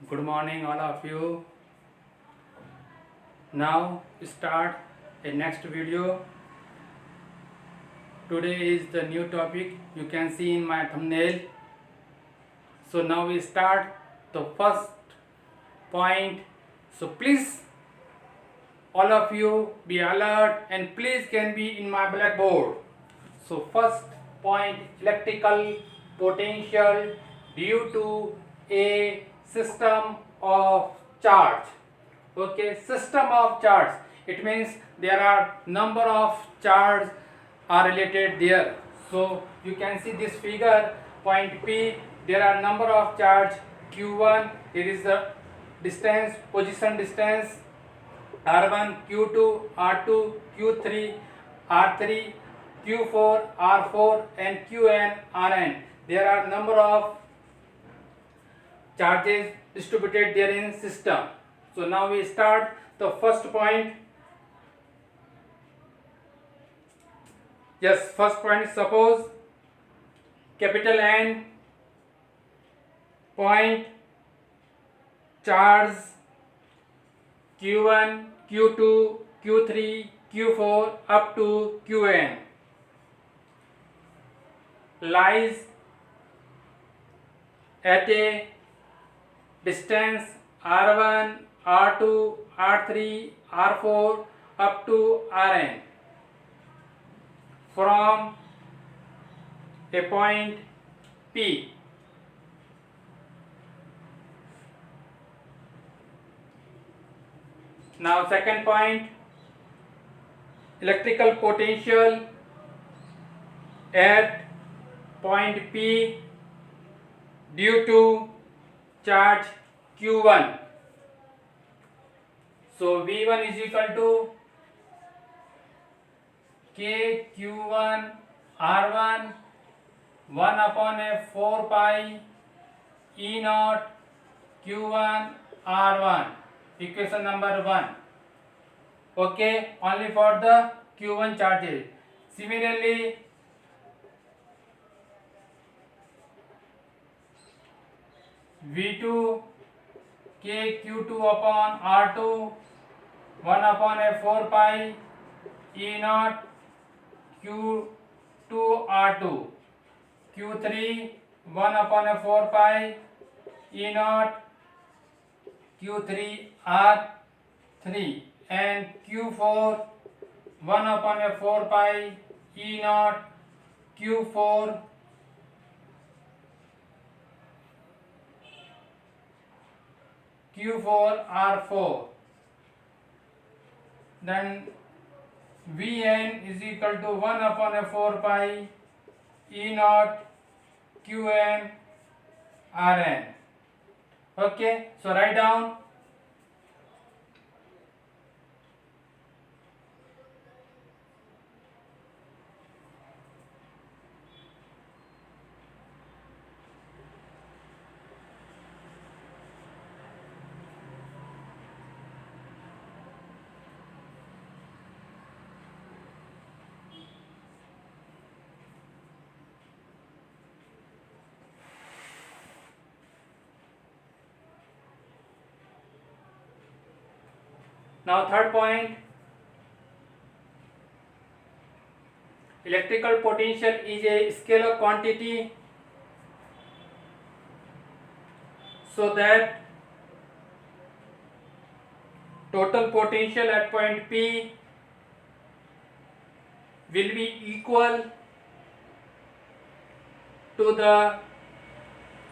Good morning, all of you. Now start a next video. Today is the new topic you can see in my thumbnail. So now we start the first point. So please, all of you be alert and please can be in my blackboard. So first point, electrical potential due to a system of charge. Okay, system of charge, it means there are number of charge are related there. So you can see this figure, point P, there are number of charge q1, here is the distance, position distance r1, q2, r2, q3, r3, q4, r4 and qn, rn. There are number of charges distributed there in system. So now we start the first point. Yes, first point, suppose capital N point charge q1, q2, q3, q4 up to qn lies at a distance r1, r2, r3, r4 up to rn from a point P. Now second point, electrical potential at point P due to charge q1. So V1 is equal to K q1 R1 1 upon a 4 pi E naught q1 R1, equation number 1. Okay, only for the q1 charges. Similarly, V2 K q2 upon R2 1 upon a 4 pi E naught q2 R2, q3 1 upon a 4 pi E naught q3 R3 and q4 1 upon a 4 pi E naught q4 R4. Then Vn is equal to 1 upon a 4 pi E naught Qn Rn. Okay, so write down. Now third point, electrical potential is a scalar quantity so that total potential at point P will be equal to the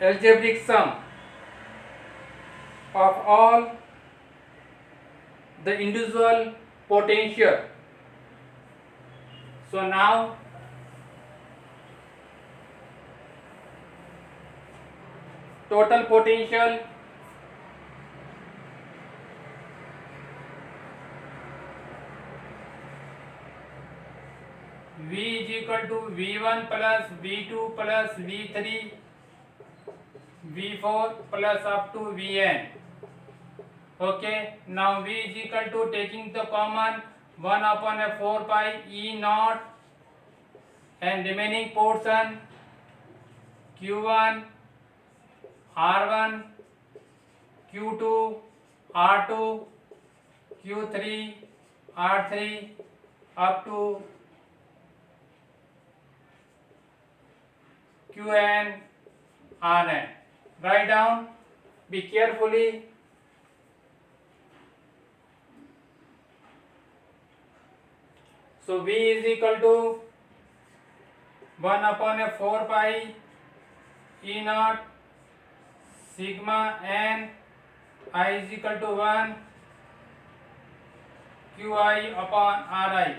algebraic sum of all the individual potential. So now total potential V is equal to V1 plus V2 plus V3 V4 plus up to Vn. Okay, now V is equal to, taking the common, 1 upon a 4 pi E naught and remaining portion Q1 R1 Q2, R2, Q3, R3 up to Qn, Rn. Write down, be carefully. So V is equal to 1 upon a 4 pi E naught sigma n I is equal to 1 Qi upon Ri.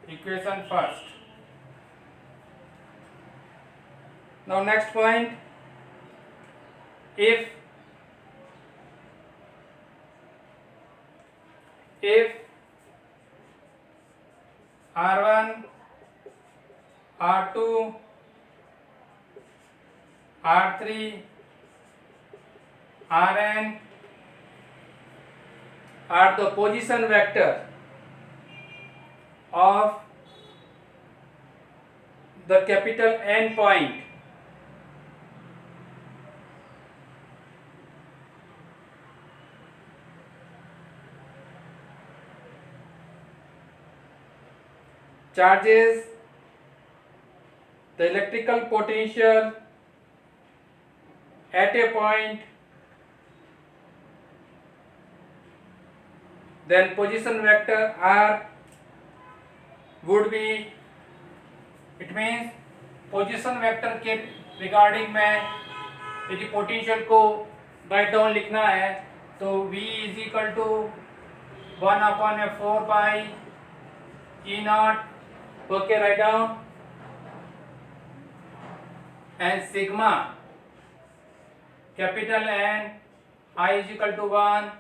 Equation first. Now next point, if R1, R2, R3, Rn are the position vector of the capital N point, charges the electrical potential at a point, then position vector R would be, it means position vector के regarding में यदि potential को write down लिखना है तो V is equal to 1/4 pi E naught, okay, write down, and sigma capital N I is equal to 1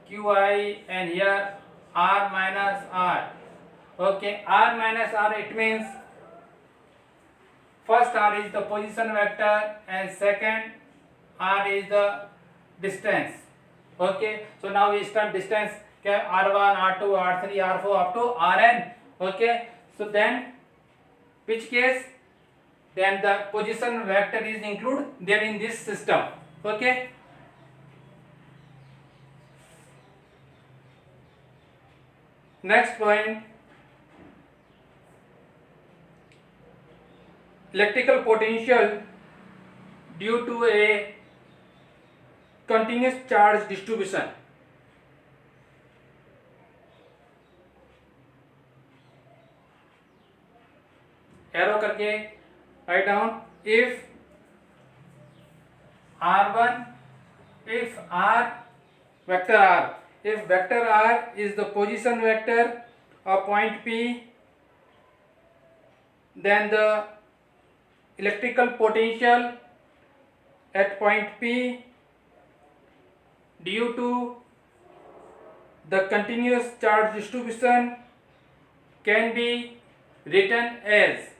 QI and here R minus R. Okay, R minus R, it means first R is the position vector and second R is the distance. Okay, so now we start distance R1, R2, R3, R4 up to Rn. Okay, so then which case then the position vector is included there in this system. Okay, next point, electrical potential due to a continuous charge distribution. Arrow करके write down, if R1, if R vector R, if vector R is the position vector of point P, then the electrical potential at point P due to the continuous charge distribution can be written as,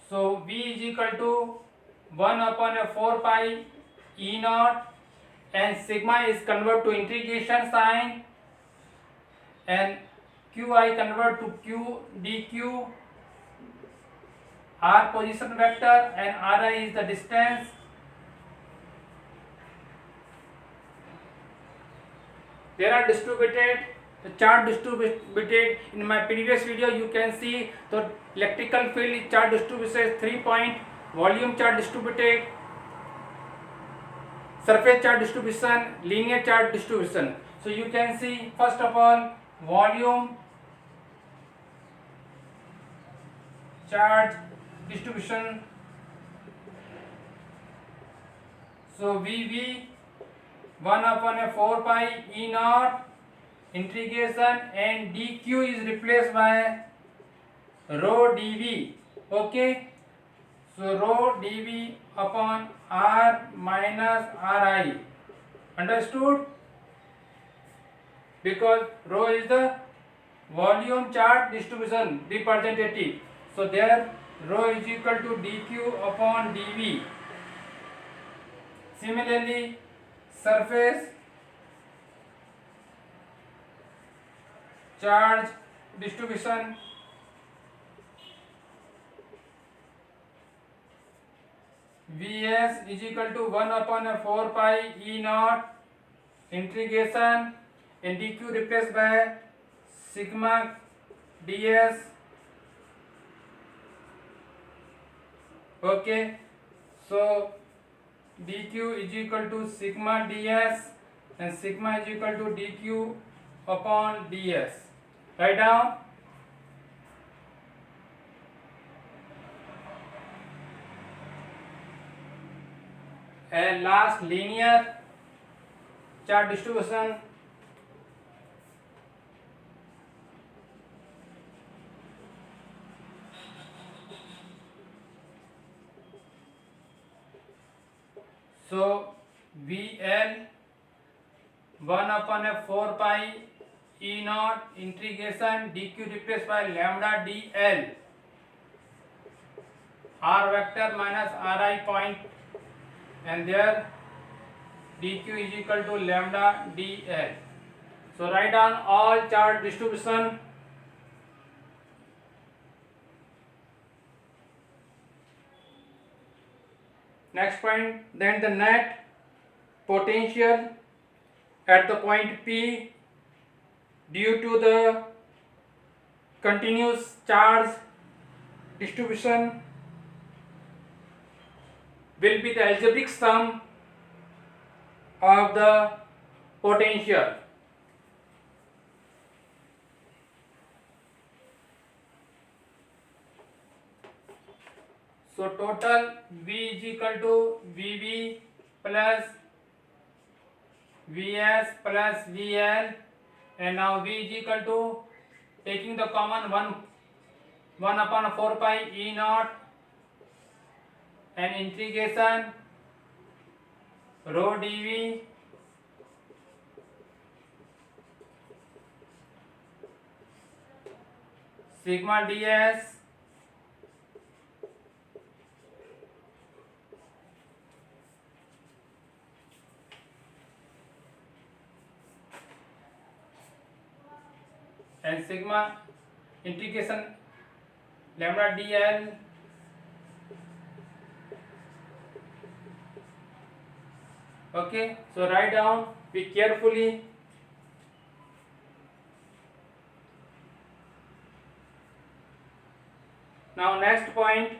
so V is equal to 1/4 pi E naught and sigma is convert to integration sign and Qi convert to Q dq, R position vector and Ri is the distance. They are distributed, the charge distributed in my previous video. You can see the electrical field charge distribution 3 point, volume charge distributed, surface charge distribution, linear charge distribution. So you can see first of all volume charge distribution. So VV 1/4 pi E naught integration and dq is replaced by rho dV. Okay, so rho dV upon R minus Ri. Understood? Because rho is the volume charge distribution representative. So there rho is equal to dq upon dV. Similarly, surface charge distribution Vs is equal to 1 upon 4 pi E naught integration and dq replaced by sigma ds. Okay, so dq is equal to sigma ds and sigma is equal to dq upon ds. Write down. And last, linear charge distribution so VL 1 upon 4 pi E naught integration dq replaced by lambda dl r vector minus ri point and there dq is equal to lambda dl. So write down all charge distribution. Next point, then the net potential at the point P due to the continuous charge distribution will be the algebraic sum of the potential. So total V is equal to Vb plus Vs plus Vl, and now V is equal to, taking the common 1 upon 4 pi E naught and integration rho dV sigma ds and sigma integration lambda dl Okay, so write down, be carefully. Now next point,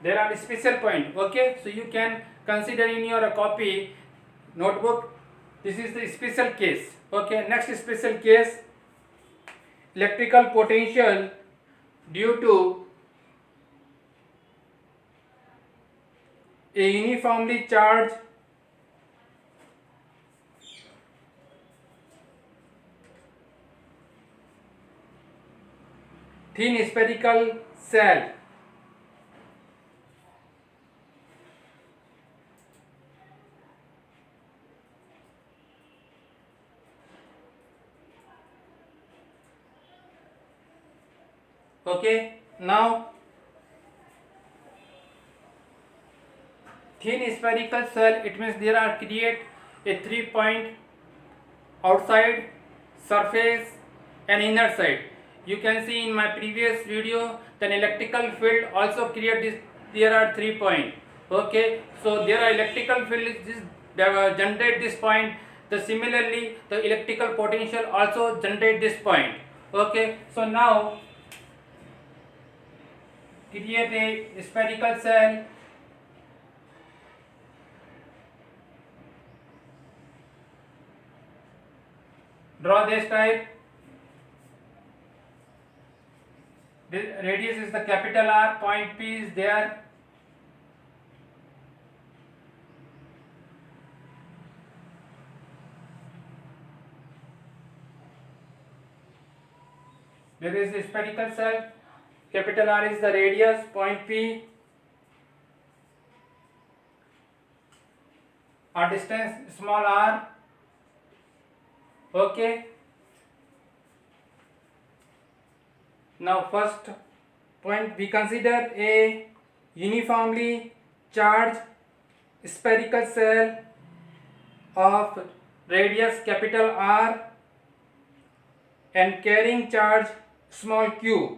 there are special point. Okay, so you can consider in your copy notebook. This is the special case. Okay, next special case, electrical potential due to a uniformly charged thin spherical cell. Okay, now thin spherical cell, it means there are create a 3-point outside surface and inner side. You can see in my previous video, the electrical field also create this, there are 3 points. Okay, so there are electrical field is generate this point. Similarly the electrical potential also generate this point. Okay, so now create a spherical cell. Draw this type. The radius is the capital R, point P is there. There is a spherical cell, capital R is the radius, point P, our distance small r. Okay. Now first point, we consider a uniformly charged spherical cell of radius capital R and carrying charge small q.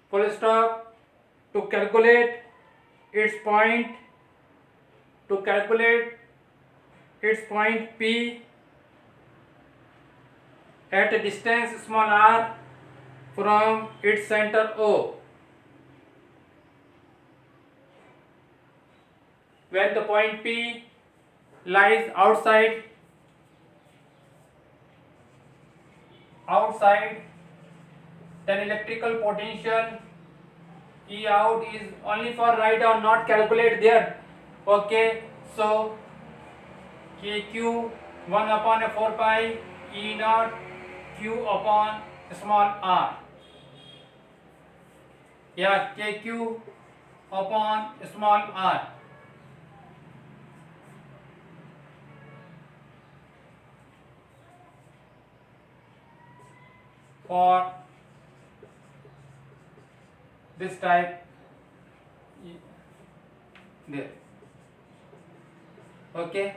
Full stop. To calculate its point, P at a distance small r from its center O. When the point P lies outside, then electrical potential E out is only for write down, not calculate there. Okay, so KQ 1 upon a 4 pi E naught Q upon small r. Yeah, KQ upon small r. For this type there. Okay.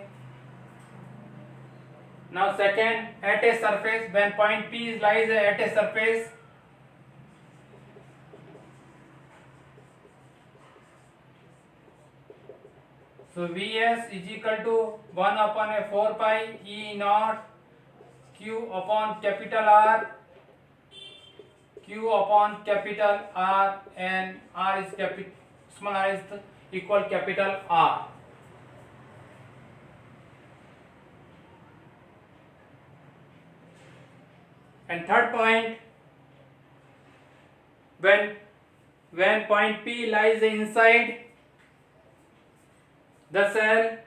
Now second, at a surface, when point P lies at a surface, so Vs is equal to 1 upon a 4 pi E naught Q upon capital R, and R is small r is equal capital R. And third point, when point P lies inside the cell,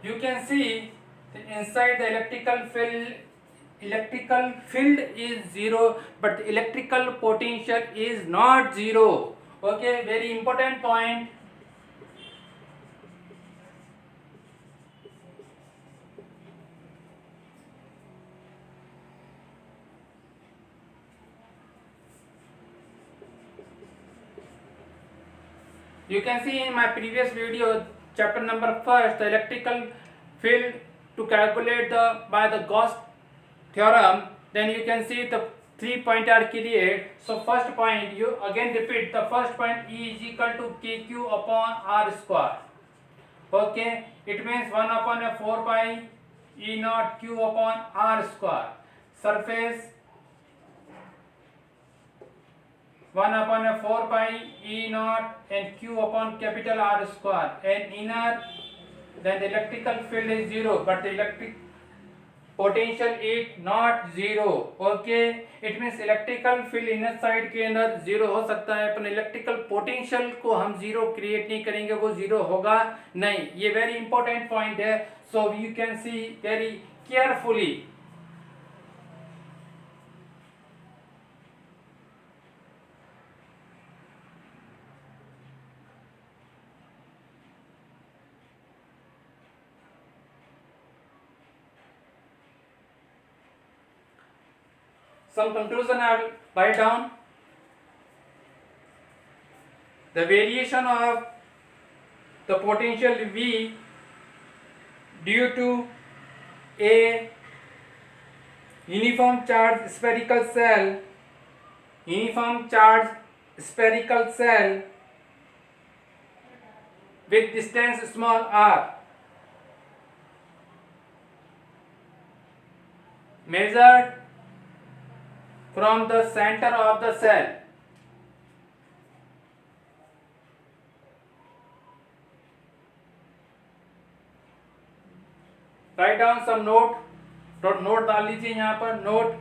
you can see inside the electrical field is zero, but the electrical potential is not zero. Okay, very important point. You can see in my previous video, chapter number 1, the electrical field to calculate by the Gauss theorem. Then you can see the 3 point are created. So first point, you again repeat the first point, E is equal to KQ upon R square. Okay, it means 1 upon a 4 pi E naught Q upon R square. Surface 1 upon a 4 pi E naught and Q upon capital R square, and inner, then the electrical field is 0, but the electric potential is not 0. Okay, it means electrical field inner side के अंदर 0 हो सकता है, पर electrical potential को हम 0 create नहीं करेंगे, वो 0 होगा नहीं. ये वेरी इंपॉर्टेंट पॉइंट है. So you can see very carefully. Some conclusion I will write down. The variation of the potential V due to a uniform charge spherical cell with distance small r, measured from the center of the cell. Write down some note डाल लीजिए यहाँ पर. Note,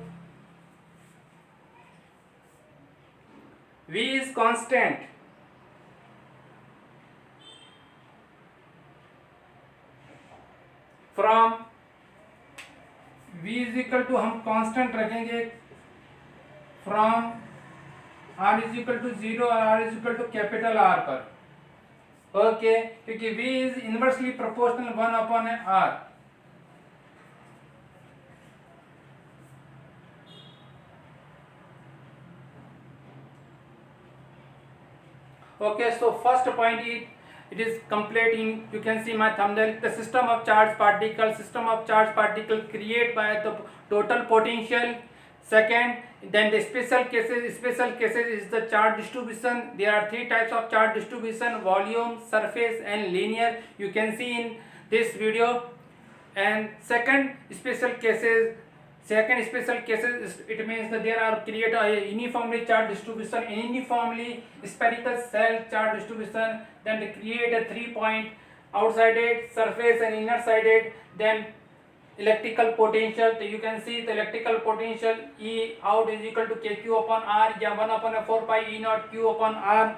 V is constant from V is equal to, हम constant रखेंगे from R is equal to 0 और R is equal to capital R पर. Okay, क्योंकि V is inversely proportional 1 upon R. Okay, so first point it is complete in, you can see my thumbnail, the system of charged particle created by the total potential. Second, then the special cases is the charge distribution. There are three types of charge distribution: volume, surface and linear. You can see in this video. And second special cases is, it means that there are create a uniformly charged distribution, uniformly spherical cell charge distribution. Then they create a 3-point outside it, surface and inner sided. Then electrical potential, so you can see the electrical potential E out is equal to KQ upon R, या 1 upon 4 pi E naught Q upon R.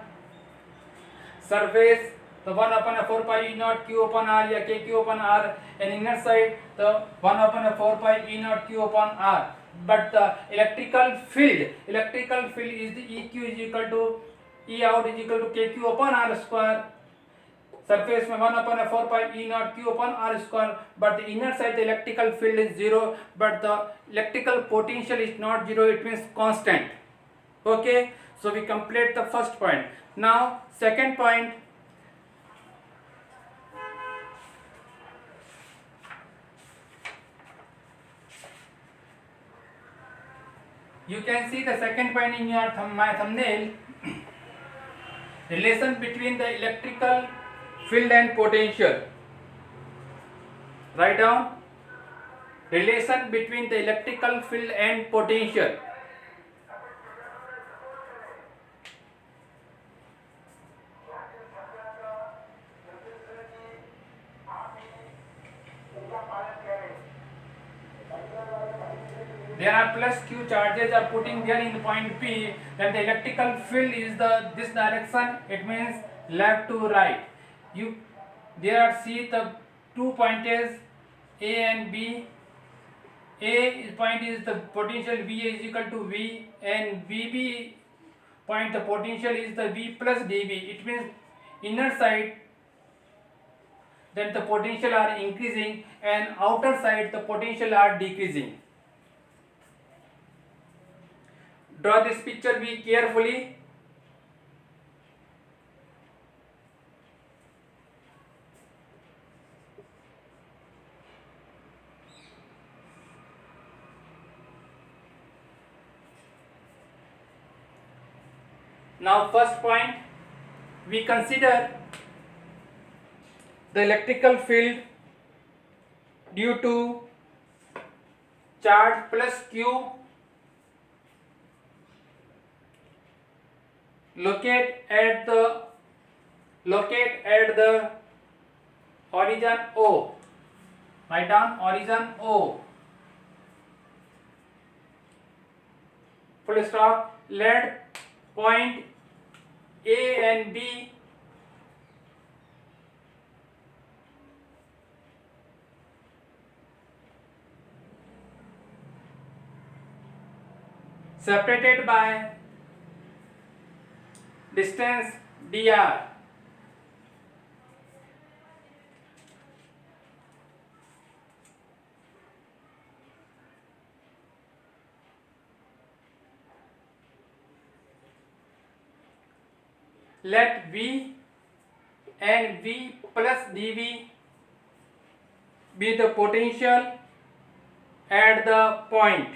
Surface, the 1 upon 4 pi E naught Q upon R, या KQ upon R. And inner side, the 1 upon 4 pi E naught Q upon R. But the electrical field is the EQ is equal to E out is equal to KQ upon R square. Surface में 1 upon 4 pi E naught Q upon R square, but the inner side the electrical field is 0, but the electrical potential is not 0, it means constant. Okay, so we complete the first point. Now second point, you can see the second point in your my thumbnail, relation between the electrical field and potential. Write down relation between the electrical field and potential. There are plus Q charges are putting there in the point P, then the electrical field is the this direction, it means left to right. You there see the 2 pointers A and B. A point is the potential V is equal to V, and VB point the potential is the V plus dV. It means inner side then the potential are increasing and outer side the potential are decreasing. Draw this picture be carefully. Now first point, we consider the electrical field due to charge plus Q locate at the origin O. Write down origin O. Full stop. Let point A and B separated by distance dr. Let V and V plus dV be the potential at the point,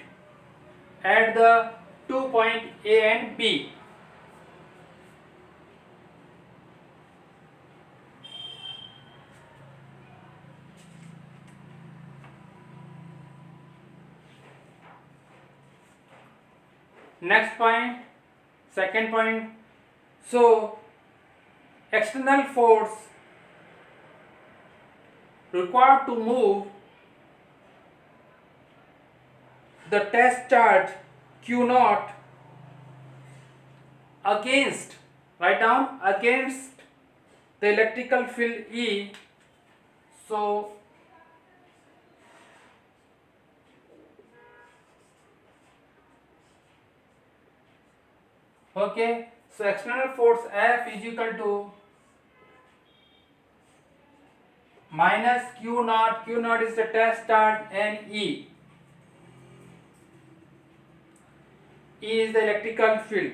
at the 2 point A and B. Next point, second point. So external force required to move the test charge Q naught against, write down, against the electrical field E. So okay, so external force F is equal to minus Q naught. Q naught is the test charge and E. E is the electrical field.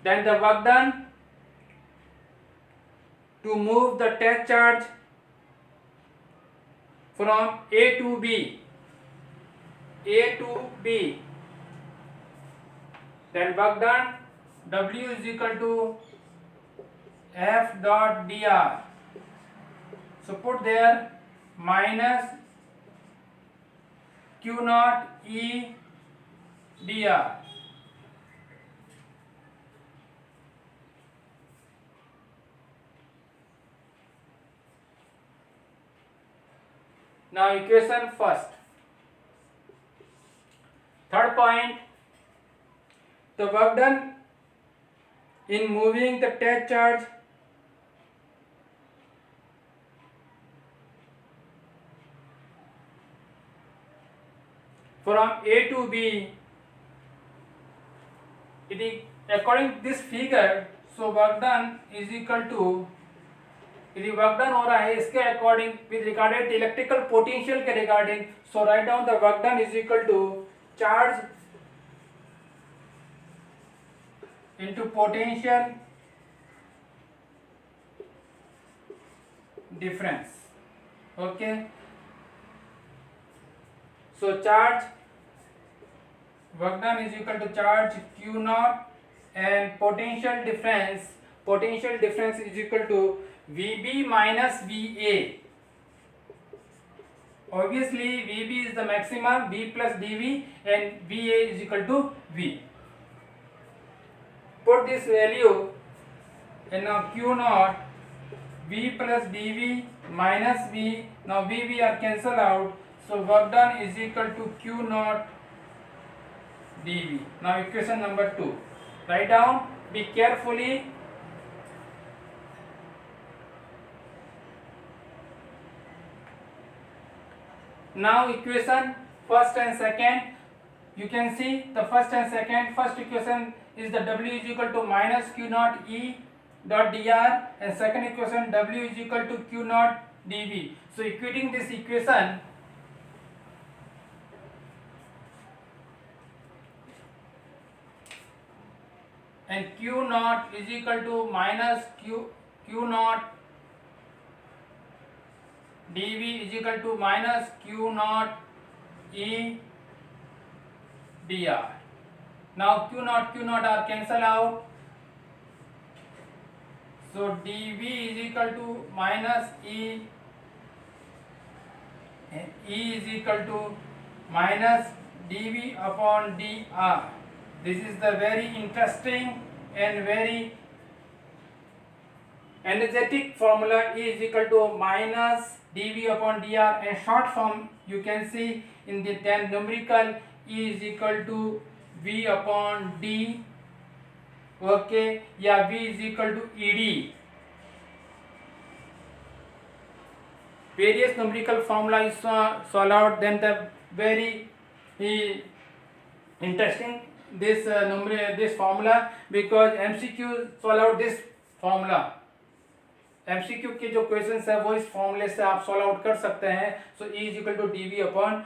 Then the work done to move the test charge from A to B, then work done, W is equal to F dot dr. So put there minus Q naught E dr. Now equation first. Third point, the work done in moving the test charge from A to B, it is according to this figure. So work done is equal to, यदि work done हो रहा है इसके according with regarded electrical potential के regarding, so right down the work done is equal to charge into potential difference. Okay, so charge work done is equal to charge Q naught and potential difference is equal to VB minus VA. Obviously VB is the maximum, V plus dV, and VA is equal to V. Put this value and now Q naught, V plus dV minus V, now VV are cancelled out, so work done is equal to Q naught dV. Now equation number 2, write down, be carefully. Now equation first and second, you can see the first and second. First equation is the W is equal to minus Q naught E dot dr, and second equation W is equal to Q naught dV. So equating this equation, and Q naught is equal to minus Q naught dV is equal to minus Q naught E dr. Now Q naught are cancelled out, so dV is equal to minus E, and E is equal to minus dV upon dr. This is the very interesting and very energetic formula. E is equal to minus dV upon dr, and short form you can see in the 10 numerical, E is equal to V upon D, okay, या V is equal to ED. Various numerical formula is solved out, then the very interesting this formula, because MCQ solve out this formula. MCQ के जो questions है वो इस फॉर्मूले से आप solve out कर सकते हैं. So E is equal to dV upon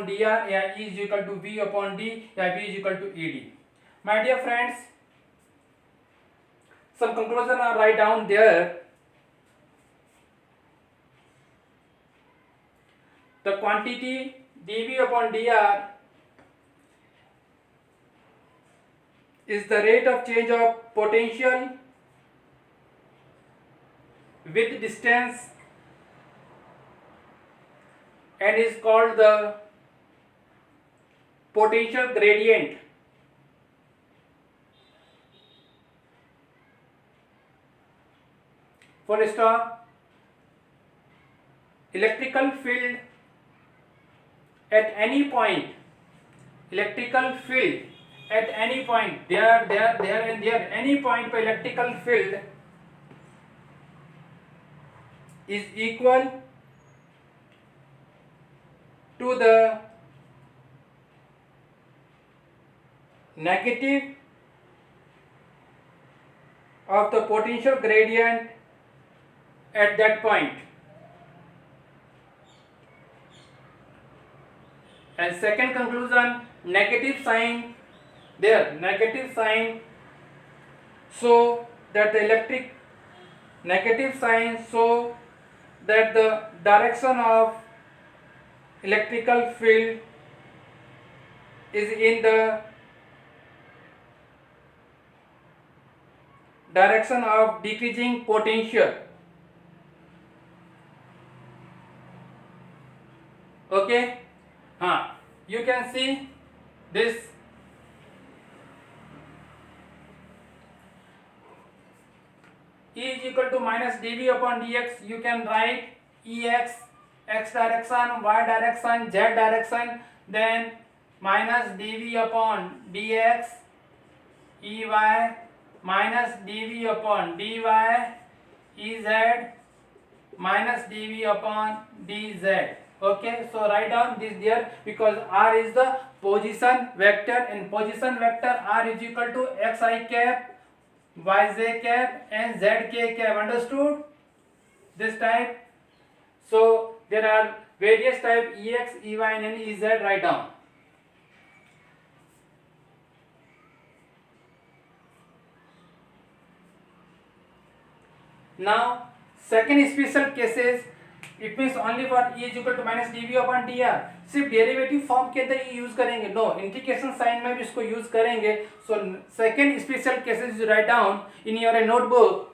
dr, या E is equal to V upon D, या V is equal to ED. My dear friends, some conclusion are write down there. The quantity dV upon dr is the rate of change of potential with distance and is called the potential gradient. Full stop. Electrical field at any point, electrical field at any point, there any point पर electrical field is equal to the negative of the potential gradient at that point. And second conclusion, negative sign there negative sign, so that the electric negative sign so that the direction of electrical field is in the direction of decreasing potential. Okay, you can see this E is equal to minus dV upon dx. You can write Ex, x direction, y direction, z direction, then minus dV upon dx, Ey minus dV upon dy, Ez minus dV upon dz. Okay, so write down this there, because r is the position vector. In position vector, r is equal to xi cap, yj cap and zk cap. Understood this type? So there are various type Ex, Ey and Ez. Write down. Now second special cases, it means only for E is equal to minus dV upon dr. सिर्फ derivative form के अंदर ये use करेंगे, no integration sign में भी इसको use करेंगे. So second special cases you write down in your notebook.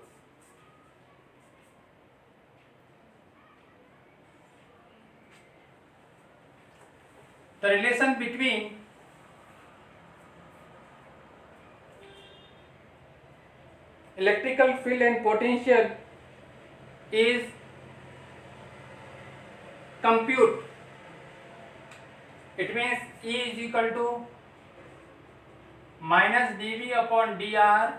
The relation between electrical field and potential is compute. It means E is equal to minus dV upon dr.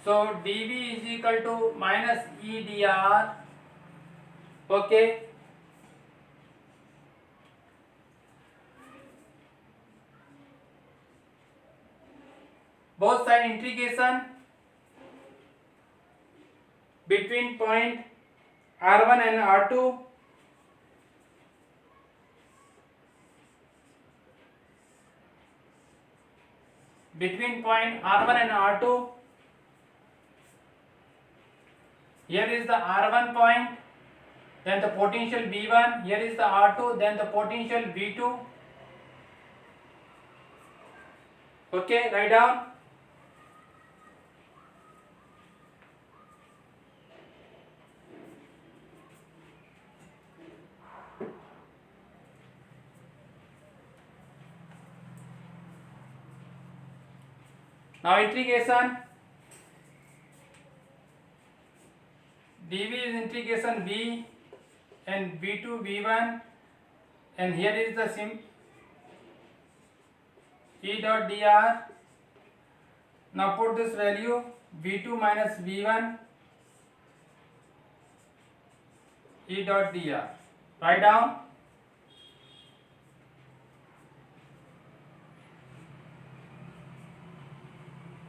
So dV is equal to minus E dr. Okay. Both side integration between point r1 and r2 between point r1 and r2. Here is the r1 point, then the potential v1. Here is the r2, then the potential v2. Okay, write down. Now integration dV is integration v and v2 v1, and here is the sim E dot dr. Now put this value v2 minus v1 E dot dr. Write down.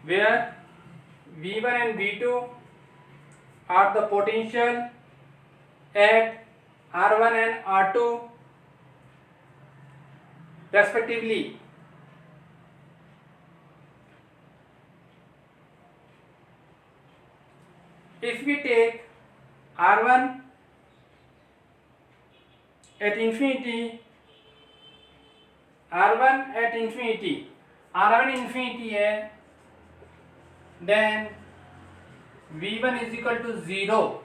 Where v1 and v2 are the potential at r1 and r2 respectively. If we take r1 at infinity, r1 at infinity, r1 infinity है, then v1 is equal to 0.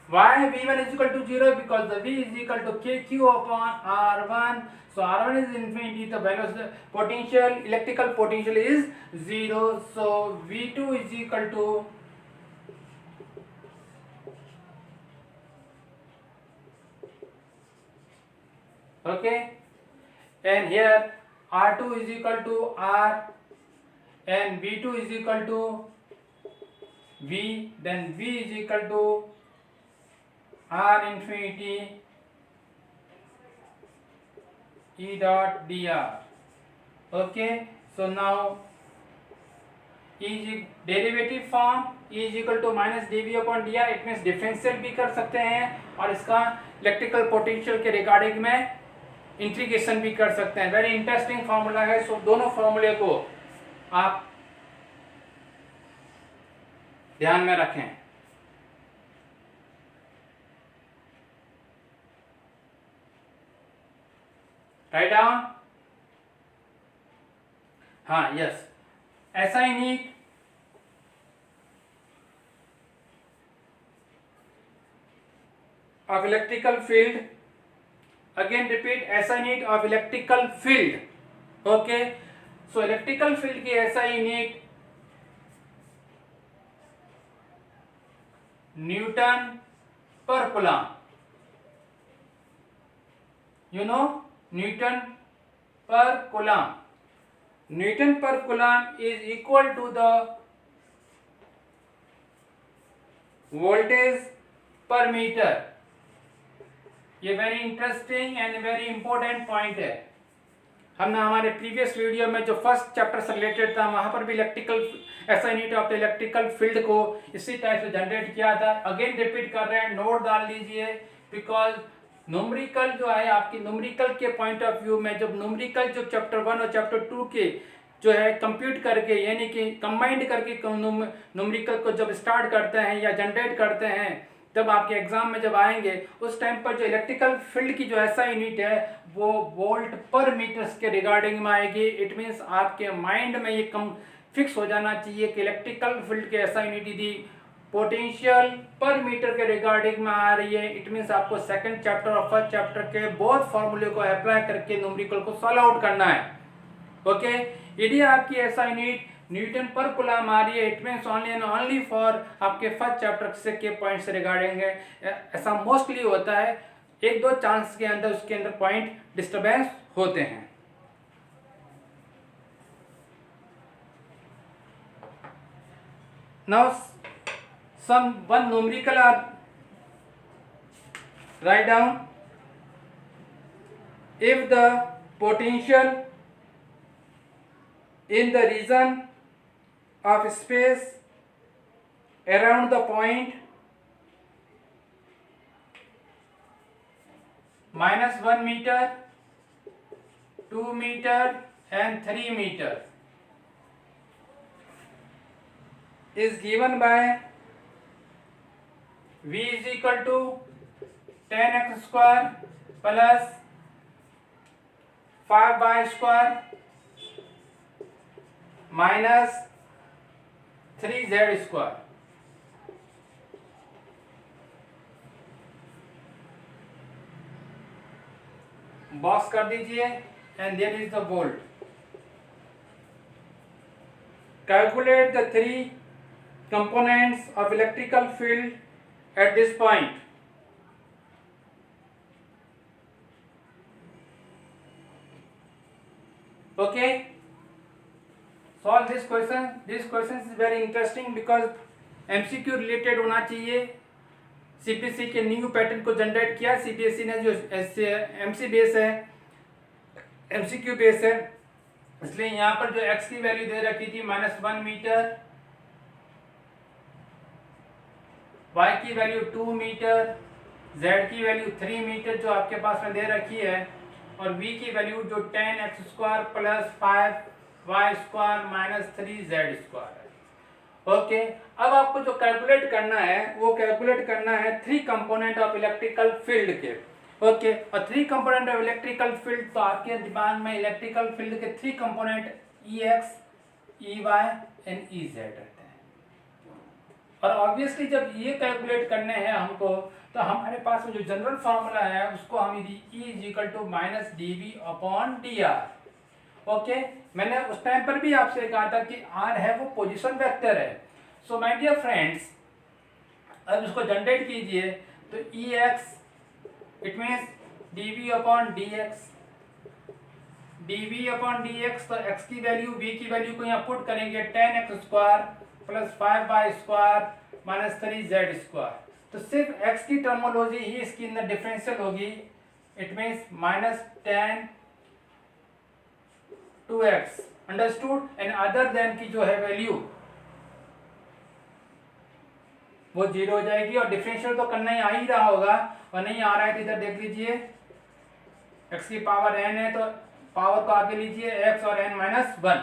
Why v1 is equal to 0? Because the v is equal to kq upon r1. So r1 is infinity, the value of the potential, electrical potential is 0. So v2 is equal to okay, and here r2 is equal to r and v2 is equal to v, then v is equal to r infinity E dot dr. Okay, so now E is derivative form E is equal to minus dV upon dr. It means differential भी कर सकते हैं और इसका electrical potential के regarding में integration भी कर सकते हैं। वेरी इंटरेस्टिंग फॉर्मूला है। सो दोनों फॉर्मूले को आप ध्यान में रखें। Right down. हाँ, yes, SI unit of electrical field, again repeat, SI unit of electrical field. Okay, so electrical field की SI unit न्यूटन पर कूलम, you know, न्यूटन पर कूलम. न्यूटन पर coulomb is equal to the voltage per meter. ये very interesting and very important point है। हमने हमारे previous video में जो फर्स्ट चैप्टर से रिलेटेड था वहां पर भी electrical SI unit of electrical field को इसी टाइप से जनरेट किया था। अगेन रिपीट कर रहे हैं, नोट डाल लीजिए, बिकॉज न्यूमेरिकल जो है आपकी न्यूमेरिकल के पॉइंट ऑफ व्यू में, जब न्यूमेरिकल जो चैप्टर 1 और चैप्टर 2 के जो है कंप्यूट करके यानी कि कंबाइंड करके न्यूमेरिकल को जब स्टार्ट करते हैं या जनरेट करते हैं, तब आपके एग्जाम में जब आएंगे उस टाइम पर जो इलेक्ट्रिकल फील्ड की जो SI यूनिट है वो वोल्ट पर मीटर्स के रिगार्डिंग में आएगी। इट मीन्स आपके माइंड में ये कम फिक्स हो जाना चाहिए कि इलेक्ट्रिकल फील्ड के SI यूनिट यदि पोटेंशियल पर मीटर के रिगार्डिंग में आ रही है, इट मीन्स आपको सेकंड चैप्टर और फर्स्ट चैप्टर के बोथ फॉर्मूले को अप्लाई करके न्यूमेरिकल को सॉल्व आउट करना है। ओके, यदि आपकी SI यूनिट न्यूटन पर कूलम आ रही है, it means only and only for आपके फर्स्ट चैप्टर से के पॉइंट से रिगार्डिंग है। ऐसा मोस्टली होता है, एक दो चांस के अंदर उसके अंदर पॉइंट डिस्टर्बेंस होते हैं। Now some one numerical are write down. If the potential in the region of space around the point -1 meter, 2 meter and 3 meter is given by V is equal to 10x square plus 5y square minus 3z square. Box कर दीजिए and there is the volt. Calculate the 3 components of electrical field at this point. Okay, solve this question. This question is very interesting because MCQ related होना चाहिए। CPC के new pattern को generate किया CBSE ने, जो MC base है, MCQ base है, इसलिए यहाँ पर जो x की वैल्यू दे रखी थी -1 मीटर, y की वैल्यू 2 मीटर, z की वैल्यू 3 मीटर जो आपके पास में दे रखी है, और v की वैल्यू जो 10x square plus 5y square minus 3z square है। ओके, अब आपको जो कैलकुलेट करना है वो कैलकुलेट करना है 3 कंपोनेंट ऑफ इलेक्ट्रिकल फील्ड के। ओके, और 3 कंपोनेंट ऑफ इलेक्ट्रिकल फील्ड, तो आपके दिमाग में इलेक्ट्रिकल फील्ड के 3 component EX, EY and EZ रहते हैं। और ऑब्वियसली जब ये कैलकुलेट करने हैं हमको, तो हमारे पास में जो जनरल फार्मूला है उसको हम यदि E is equal to minus dV/dr। Okay, मैंने उस टाइम पर भी आपसे कहा था कि R है वो पोजीशन वेक्टर है। सो माय डियर फ्रेंड्स, अब इसको जनरेट कीजिए, तो EX it means dV/dx, dV/dx, तो x की वैल्यू v की वैल्यू को यहाँ पुट करेंगे 10x square plus 5y square minus 3z square. तो सिर्फ x की टर्मोलॉजी ही इसकी अंदर डिफरेंशियल होगी। It means minus 10 2x understood, and other than की जो है वैल्यू वो 0 हो जाएगी। और डिफरेंशियल तो करना ही आ ही रहा होगा, और नहीं आ रहा है तो इधर देख लीजिए, x की पावर n है तो पावर को आगे लीजिए x और n माइनस 1,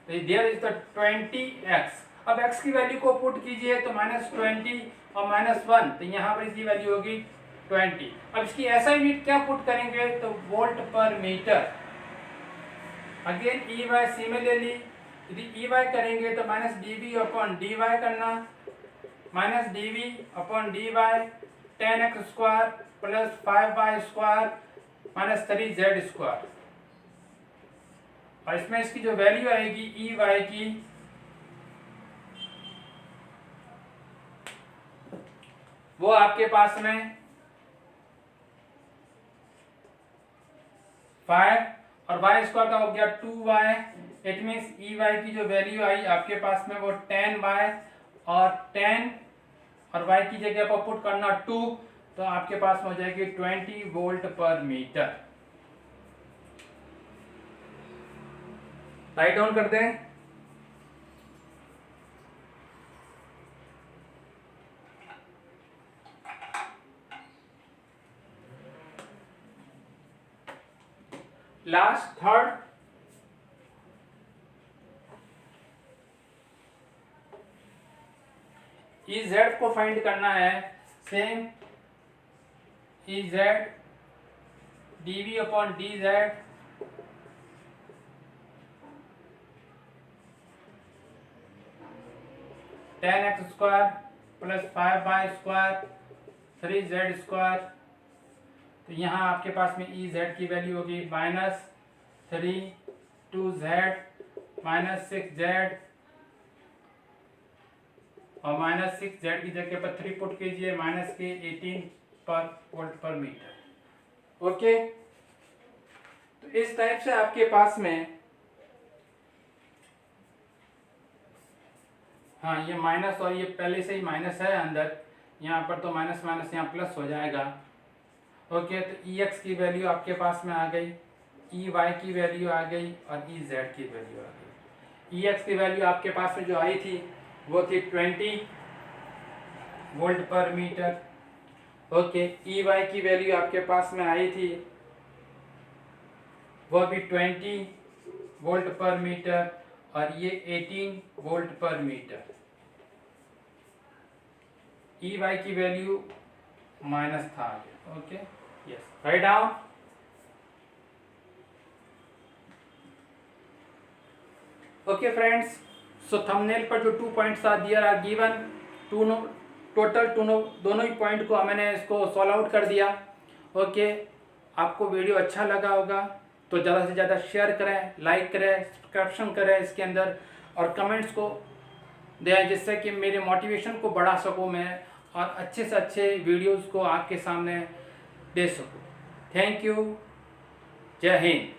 तो देयर इज द 20x। अब x की वैल्यू को पुट कीजिए तो -20 और -1, तो यहाँ पर इसकी वैल्यू होगी 20। अब इसकी SI यूनिट क्या पुट करेंगे तो volt per metre. Again EY similarly यदि EY करेंगे तो -dV/dy करना, -dV/dy 10x² plus 5y² minus 3z²। और इसमें इसकी जो वैल्यू आएगी EY की वो आपके पास में 5 और y² का हो गया 2y। इट मीन्स EY की जो वैल्यू आई आपके पास में वो 10y और 10 और y की जगह पर पुट करना 2, तो आपके पास में हो जाएगी 20 volt per metre. Write down कर दें। लास्ट थर्ड, EZ को फाइंड करना है। Same EZ dV/dz 10x² plus 5y² 3z²। तो यहाँ आपके पास में EZ की वैल्यू होगी -3 2z -6z और -6z की जगह पर 3 पुट कीजिए -18 पर वोल्ट पर मीटर। ओके, तो इस टाइप से आपके पास में, हाँ ये माइनस और ये पहले से ही माइनस है अंदर, यहाँ पर तो माइनस माइनस यहाँ प्लस हो जाएगा। ओके, तो EX की वैल्यू आपके पास में आ गई, EY की वैल्यू आ गई और EZ की वैल्यू आ गई। EX की वैल्यू आपके पास में जो आई थी वो थी 20 volt per metre. Okay, EY की वैल्यू आपके पास में आई थी वो भी 20 वोल्ट पर मीटर और ये 18 वोल्ट पर मीटर। EY की वैल्यू माइनस था आगे। Okay, yes, right down. Okay friends, so thumbnail पर जो 2 points are there are given, total दोनों ही पॉइंट को मैंने इसको सॉल्व आउट कर दिया। ओके, आपको वीडियो अच्छा लगा होगा तो ज़्यादा से ज़्यादा शेयर करें, लाइक करें, सब्सक्रिप्शन करें इसके अंदर और कमेंट्स को दें, जिससे कि मेरे मोटिवेशन को बढ़ा सकूं मैं और अच्छे से अच्छे वीडियोस को आपके सामने दे सकूं। थैंक यू, जय हिंद।